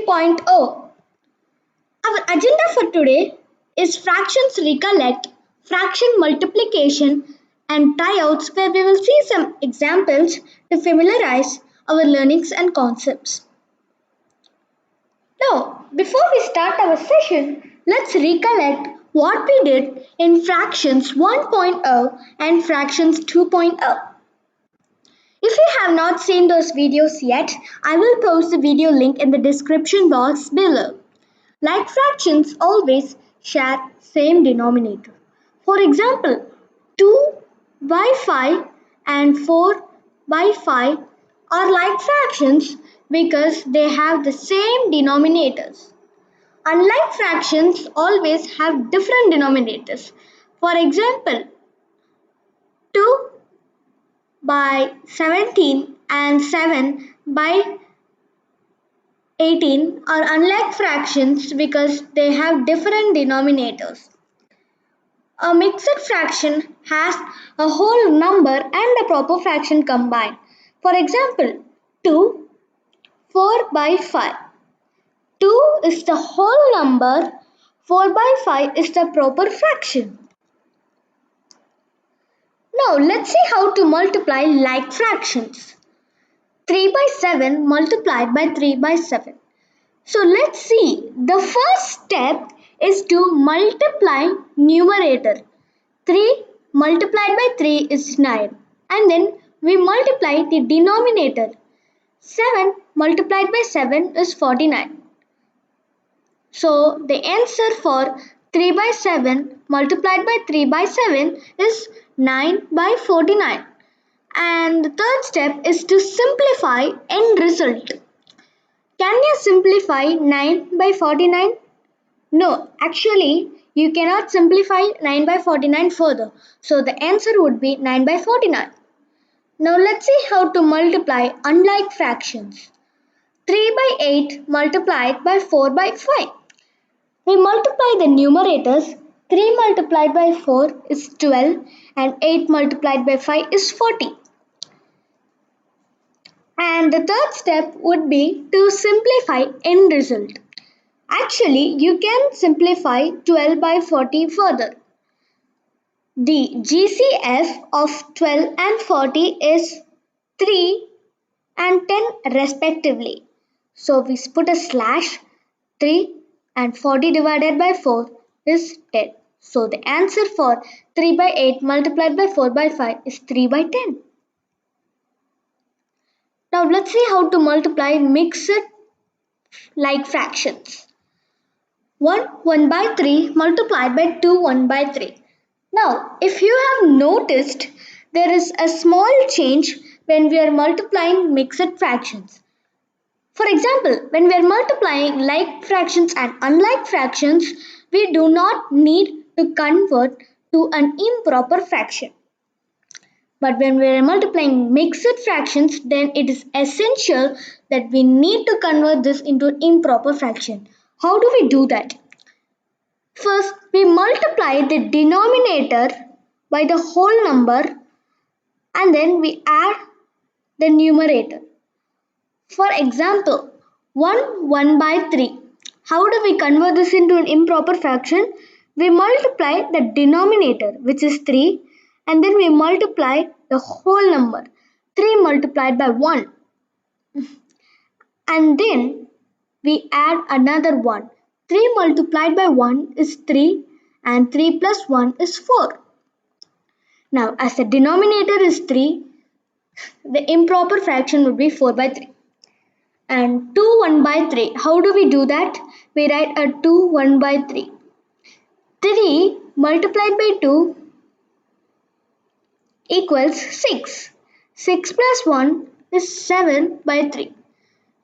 3.0. Our agenda for today is fractions recollect, fraction multiplication, and tryouts, where we will see some examples to familiarize our learnings and concepts. Now, before we start our session, let's recollect what we did in fractions 1.0 and fractions 2.0. If you have not seen those videos yet, I will post the video link in the description box below. Like fractions always share same denominator. For example, 2 by 5 and 4 by 5 are like fractions because they have the same denominators. Unlike fractions always have different denominators. For example, 2 by 17 and 7 by 18 are unlike fractions because they have different denominators. A mixed fraction has a whole number and a proper fraction combined. For example, 2, 4 by 5. 2 is the whole number, 4 by 5 is the proper fraction. Now let's see how to multiply like fractions. 3 by 7 multiplied by 3 by 7. So let's see. The first step is to multiply numerator. 3 multiplied by 3 is 9. And then we multiply the denominator. 7 multiplied by 7 is 49. So the answer for 3 by 7 multiplied by 3 by 7 is 9 by 49. And the third step is to simplify end result. Can you simplify 9 by 49? No, actually you cannot simplify 9 by 49 further. So the answer would be 9 by 49. Now let's see how to multiply unlike fractions. 3 by 8 multiplied by 4 by 5. We multiply the numerators. 3 multiplied by 4 is 12 and 8 multiplied by 5 is 40. And the third step would be to simplify end result. Actually, you can simplify 12 by 40 further. The GCF of 12 and 40 is 3 and 10 respectively. So we put a slash. 3 and 40 divided by 4 is 10. So the answer for 3 by 8 multiplied by 4 by 5 is 3 by 10. Now let's see how to multiply mixed like fractions. 1 by 3 multiplied by 2 1 by 3. Now if you have noticed, there is a small change when we are multiplying mixed fractions. For example, when we are multiplying like fractions and unlike fractions, we do not need to convert to an improper fraction. But when we are multiplying mixed fractions, then it is essential that we need to convert this into an improper fraction. How do we do that? First, we multiply the denominator by the whole number and then we add the numerator. For example, 1 by 3. How do we convert this into an improper fraction? We multiply the denominator, which is 3, and then we multiply the whole number, 3 multiplied by 1. And then we add another 1. 3 multiplied by 1 is 3 and 3 plus 1 is 4. Now as the denominator is 3, the improper fraction would be 4 by 3. And 2 1 by 3. How do we do that? We write a 2 1 by 3. 3 multiplied by 2 equals 6. 6 plus 1 is 7 by 3.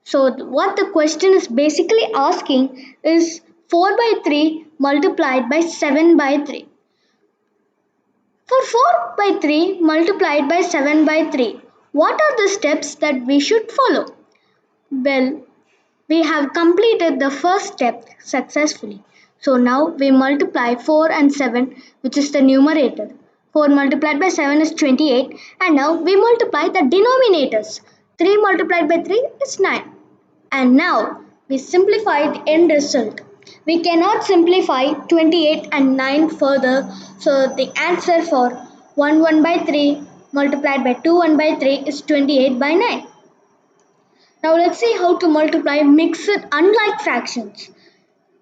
So what the question is basically asking is 4 by 3 multiplied by 7 by 3. For 4 by 3 multiplied by 7 by 3, what are the steps that we should follow? Well, we have completed the first step successfully. So now we multiply 4 and 7, which is the numerator. 4 multiplied by 7 is 28, and now we multiply the denominators. 3 multiplied by 3 is 9. And now We simplify the end result. We cannot simplify 28 and 9 further, so the answer for 1 by 3 multiplied by 2 1 by 3 is 28 by 9. Now let's see how to multiply mixed unlike fractions.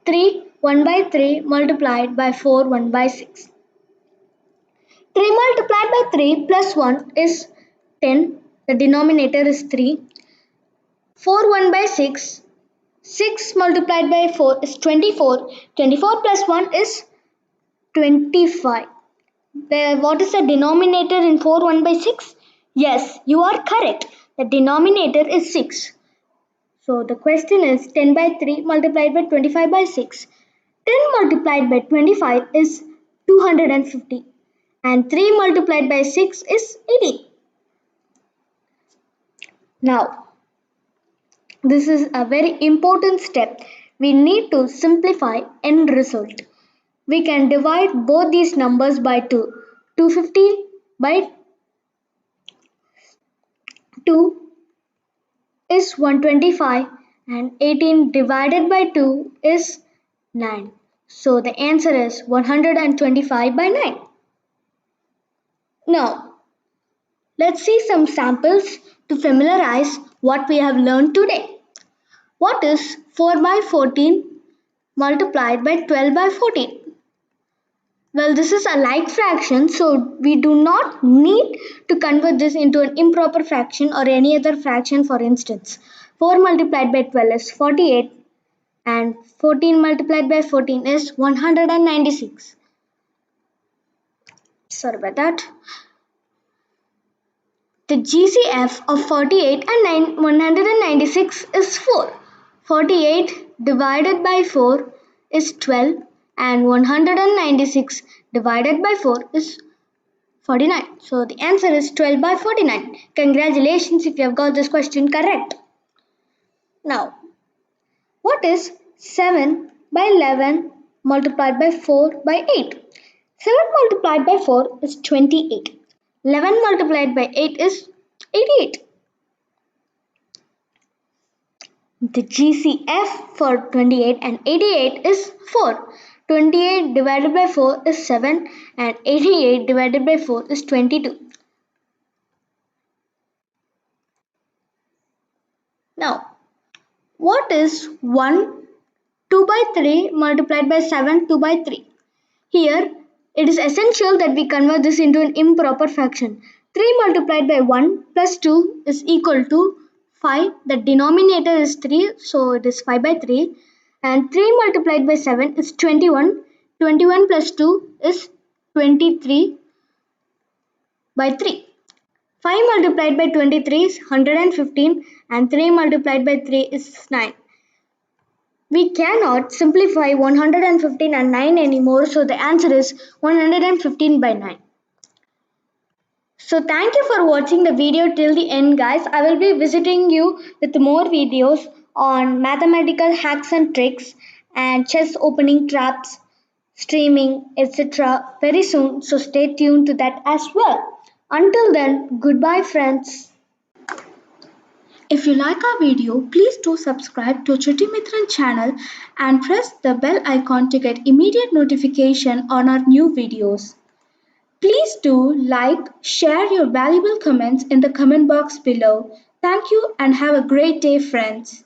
3 1 by 3 multiplied by 4 1 by 6. 3 multiplied by 3 plus 1 is 10. The denominator is 3. 4 1 by 6. 6 multiplied by 4 is 24. 24 plus 1 is 25. What is the denominator in 4 1 by 6? Yes, you are correct. The denominator is 6. So the question is 10 by 3 multiplied by 25 by 6. 10 multiplied by 25 is 250 and 3 multiplied by 6 is 80. Now, this is a very important step. We need to simplify end result. We can divide both these numbers by 2. 250 by 2 is 125 and 18 divided by 2 is 9. So the answer is 125 by 9. Now, let's see some samples to familiarize what we have learned today. What is 4 by 14 multiplied by 12 by 14? Well, this is a like fraction, so we do not need to convert this into an improper fraction or any other fraction. For instance, 4 multiplied by 12 is 48 and 14 multiplied by 14 is 196. Sorry about that. The GCF of 48 and 196 is 4. 48 divided by 4 is 12 and 196 divided by 4 is 49. So the answer is 12 by 49. Congratulations if you have got this question correct. Now, what is 7 by 11 multiplied by 4 by 8? 7 multiplied by 4 is 28. 11 multiplied by 8 is 88. The GCF for 28 and 88 is 4. 28 divided by 4 is 7 and 88 divided by 4 is 22. Now, what is 1 2 by 3 multiplied by 7 2 by 3? Here, it is essential that we convert this into an improper fraction. 3 multiplied by 1 plus 2 is equal to 5. The denominator is 3, so it is 5 by 3. And 3 multiplied by 7 is 21. 21 plus 2 is 23 by 3. 5 multiplied by 23 is 115 and 3 multiplied by 3 is 9. We cannot simplify 115 and 9 anymore, so the answer is 115 by 9. So thank you for watching the video till the end, guys. I will be visiting you with more videos on mathematical hacks and tricks and chess opening traps, streaming, etc. very soon, so stay tuned to that as well. Until then, goodbye friends. If you like our video, please do subscribe to Chutti Mithran channel and press the bell icon to get immediate notification on our new videos. Please do like, share your valuable comments in the comment box below. Thank you and have a great day, friends.